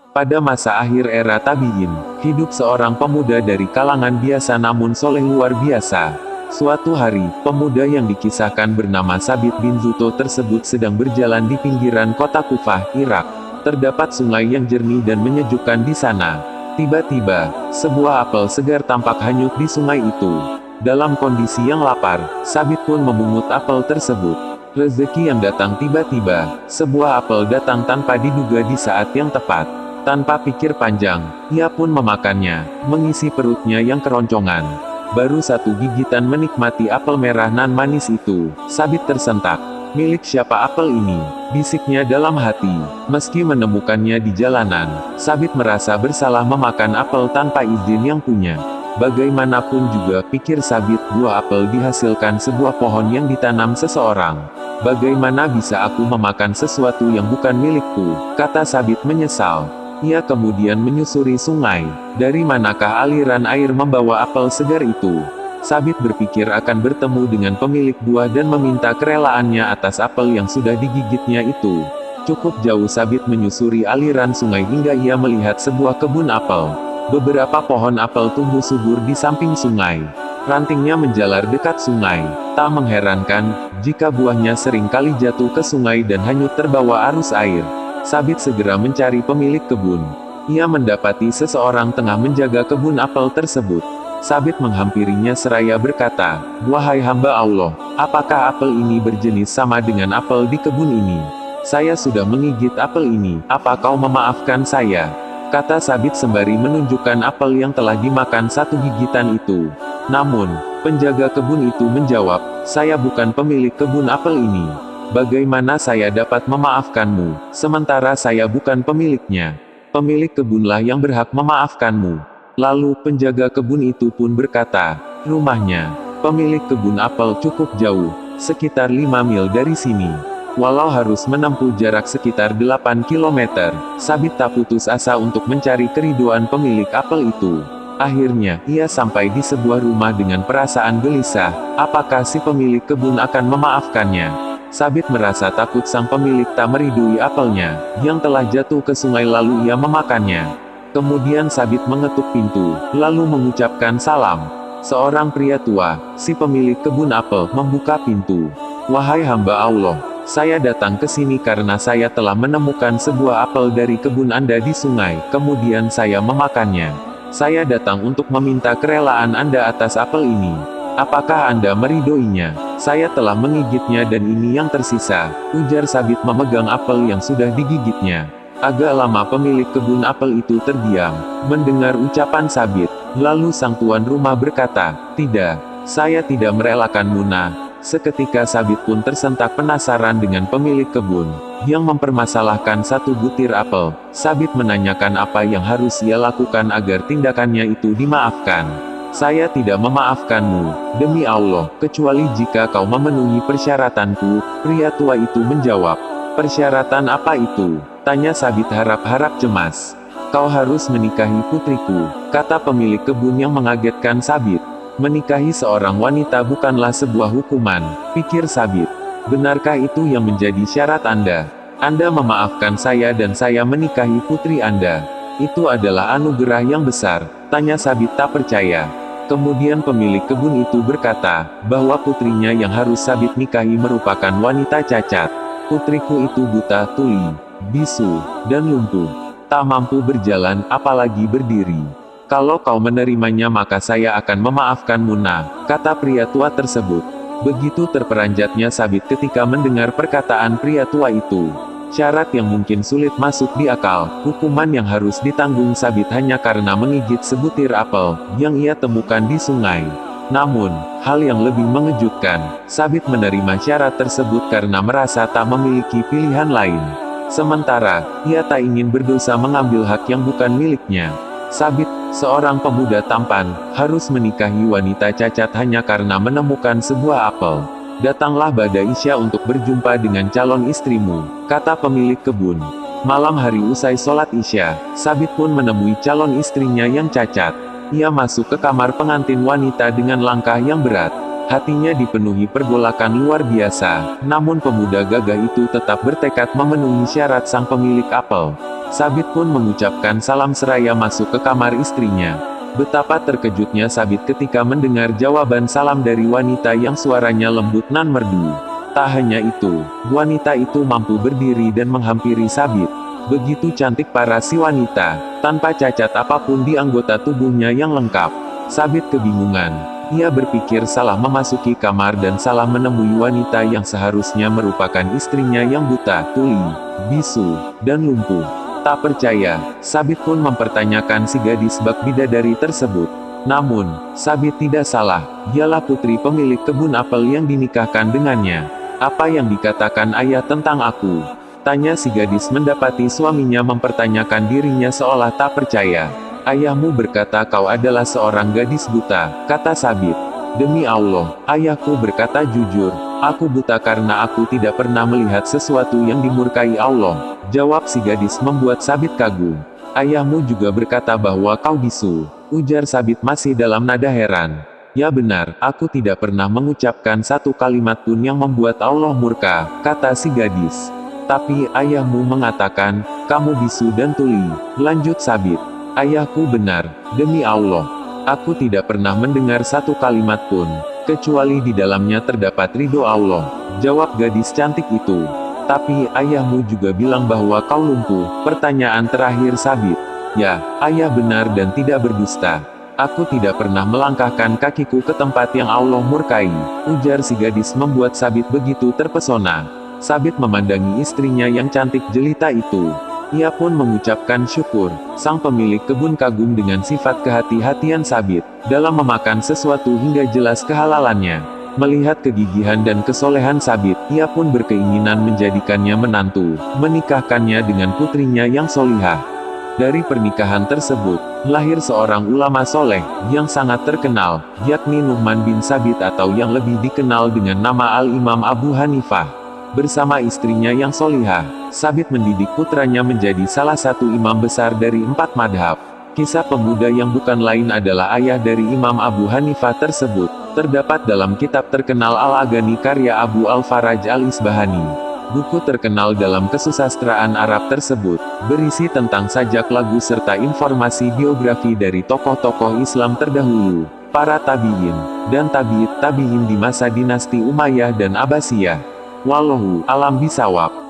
Pada masa akhir era Tabi'in, hidup seorang pemuda dari kalangan biasa namun soleh luar biasa. Suatu hari, pemuda yang dikisahkan bernama Sabit bin Zuto tersebut sedang berjalan di pinggiran kota Kufah, Irak. Terdapat sungai yang jernih dan menyejukkan di sana. Tiba-tiba, sebuah apel segar tampak hanyut di sungai itu. Dalam kondisi yang lapar, Sabit pun memungut apel tersebut. Rezeki yang datang tiba-tiba, sebuah apel datang tanpa diduga di saat yang tepat. Tanpa pikir panjang, ia pun memakannya, mengisi perutnya yang keroncongan. Baru satu gigitan menikmati apel merah nan manis itu, Sabit tersentak. Milik siapa apel ini? Bisiknya dalam hati. Meski menemukannya di jalanan, Sabit merasa bersalah memakan apel tanpa izin yang punya. Bagaimanapun juga, pikir Sabit, buah apel dihasilkan sebuah pohon yang ditanam seseorang. Bagaimana bisa aku memakan sesuatu yang bukan milikku? Kata Sabit menyesal. Ia kemudian menyusuri sungai. Dari manakah aliran air membawa apel segar itu? Sabit berpikir akan bertemu dengan pemilik buah dan meminta kerelaannya atas apel yang sudah digigitnya itu. Cukup jauh Sabit menyusuri aliran sungai hingga ia melihat sebuah kebun apel. Beberapa pohon apel tumbuh subur di samping sungai. Rantingnya menjalar dekat sungai. Tak mengherankan, jika buahnya sering kali jatuh ke sungai dan hanyut terbawa arus air. Sabit segera mencari pemilik kebun. Ia mendapati seseorang tengah menjaga kebun apel tersebut. Sabit menghampirinya seraya berkata, "Wahai hamba Allah, apakah apel ini berjenis sama dengan apel di kebun ini? Saya sudah menggigit apel ini, apa kau memaafkan saya?" Kata Sabit sembari menunjukkan apel yang telah dimakan satu gigitan itu. Namun, penjaga kebun itu menjawab, "Saya bukan pemilik kebun apel ini. Bagaimana saya dapat memaafkanmu, sementara saya bukan pemiliknya? Pemilik kebunlah yang berhak memaafkanmu." Lalu penjaga kebun itu pun berkata, "Rumahnya pemilik kebun apel cukup jauh, sekitar 5 mil dari sini. Walau harus menempuh jarak sekitar 8 kilometer, Sabit tak putus asa untuk mencari keriduan pemilik apel itu. Akhirnya, ia sampai di sebuah rumah dengan perasaan gelisah. Apakah si pemilik kebun akan memaafkannya? Sabit merasa takut sang pemilik tak meridui apelnya, yang telah jatuh ke sungai lalu ia memakannya. Kemudian Sabit mengetuk pintu, lalu mengucapkan salam. Seorang pria tua, si pemilik kebun apel, membuka pintu. "Wahai hamba Allah, saya datang ke sini karena saya telah menemukan sebuah apel dari kebun Anda di sungai, kemudian saya memakannya. Saya datang untuk meminta kerelaan Anda atas apel ini. Apakah Anda meridoinya? Saya telah menggigitnya dan ini yang tersisa," ujar Sabit memegang apel yang sudah digigitnya. Agak lama pemilik kebun apel itu terdiam, mendengar ucapan Sabit. Lalu sang tuan rumah berkata, "Tidak, saya tidak merelakanmu nah." Seketika Sabit pun tersentak penasaran dengan pemilik kebun, yang mempermasalahkan satu butir apel. Sabit menanyakan apa yang harus ia lakukan agar tindakannya itu dimaafkan. "Saya tidak memaafkanmu, demi Allah, kecuali jika kau memenuhi persyaratanku," pria tua itu menjawab. "Persyaratan apa itu?" tanya Sabit harap-harap cemas. "Kau harus menikahi putriku," kata pemilik kebun yang mengagetkan Sabit. Menikahi seorang wanita bukanlah sebuah hukuman, pikir Sabit. Benarkah itu yang menjadi syarat Anda? Anda memaafkan saya dan saya menikahi putri Anda. Itu adalah anugerah yang besar, tanya Sabit tak percaya. Kemudian pemilik kebun itu berkata, bahwa putrinya yang harus Sabit nikahi merupakan wanita cacat. Putriku itu buta, tuli, bisu, dan lumpuh. Tak mampu berjalan, apalagi berdiri. Kalau kau menerimanya maka saya akan memaafkanmu nah, kata pria tua tersebut. Begitu terperanjatnya Sabit ketika mendengar perkataan pria tua itu. Syarat yang mungkin sulit masuk di akal, hukuman yang harus ditanggung Sabit hanya karena menggigit sebutir apel, yang ia temukan di sungai. Namun, hal yang lebih mengejutkan, Sabit menerima syarat tersebut karena merasa tak memiliki pilihan lain. Sementara, ia tak ingin berdosa mengambil hak yang bukan miliknya. Sabit, seorang pemuda tampan, harus menikahi wanita cacat hanya karena menemukan sebuah apel. Datanglah pada Isya untuk berjumpa dengan calon istrimu, kata pemilik kebun. Malam hari usai sholat Isya, Sabit pun menemui calon istrinya yang cacat. Ia masuk ke kamar pengantin wanita dengan langkah yang berat. Hatinya dipenuhi pergolakan luar biasa, namun pemuda gagah itu tetap bertekad memenuhi syarat sang pemilik apel. Sabit pun mengucapkan salam seraya masuk ke kamar istrinya. Betapa terkejutnya Sabit ketika mendengar jawaban salam dari wanita yang suaranya lembut nan merdu. Tak hanya itu, wanita itu mampu berdiri dan menghampiri Sabit. Begitu cantik paras si wanita, tanpa cacat apapun di anggota tubuhnya yang lengkap. Sabit kebingungan. Ia berpikir salah memasuki kamar dan salah menemui wanita yang seharusnya merupakan istrinya yang buta, tuli, bisu, dan lumpuh. Tak percaya, Sabit pun mempertanyakan si gadis bak bidadari tersebut. Namun, Sabit tidak salah, dialah putri pemilik kebun apel yang dinikahkan dengannya. Apa yang dikatakan ayah tentang aku? Tanya si gadis mendapati suaminya mempertanyakan dirinya seolah tak percaya. Ayahmu berkata kau adalah seorang gadis buta, kata Sabit. Demi Allah, ayahku berkata jujur, aku buta karena aku tidak pernah melihat sesuatu yang dimurkai Allah. Jawab si gadis membuat Sabit kagum. Ayahmu juga berkata bahwa kau bisu, ujar Sabit masih dalam nada heran. Ya benar, aku tidak pernah mengucapkan satu kalimat pun yang membuat Allah murka, kata si gadis. Tapi ayahmu mengatakan, kamu bisu dan tuli, lanjut Sabit. Ayahku benar, demi Allah. Aku tidak pernah mendengar satu kalimat pun, kecuali di dalamnya terdapat ridho Allah. Jawab gadis cantik itu. Tapi ayahmu juga bilang bahwa kau lumpuh. Pertanyaan terakhir Sabit. Ya, ayah benar dan tidak berdusta. Aku tidak pernah melangkahkan kakiku ke tempat yang Allah murkai, ujar si gadis membuat Sabit begitu terpesona. Sabit memandangi istrinya yang cantik jelita itu. Ia pun mengucapkan syukur. Sang pemilik kebun kagum dengan sifat kehati-hatian Sabit dalam memakan sesuatu hingga jelas kehalalannya. Melihat kegigihan dan kesolehan Sabit, ia pun berkeinginan menjadikannya menantu, menikahkannya dengan putrinya yang solihah. Dari pernikahan tersebut, lahir seorang ulama soleh, yang sangat terkenal, yakni Nu'man bin Sabit atau yang lebih dikenal dengan nama Al-Imam Abu Hanifah. Bersama istrinya yang solihah, Sabit mendidik putranya menjadi salah satu imam besar dari 4 madhab. Kisah pemuda yang bukan lain adalah ayah dari Imam Abu Hanifah tersebut, terdapat dalam kitab terkenal Al-Aghani karya Abu Al-Faraj Al-Isbahani. Buku terkenal dalam kesusastraan Arab tersebut, berisi tentang sajak lagu serta informasi biografi dari tokoh-tokoh Islam terdahulu, para tabi'in, dan tabi'in di masa dinasti Umayyah dan Abbasiyah. Wallahu a'lam bishawab.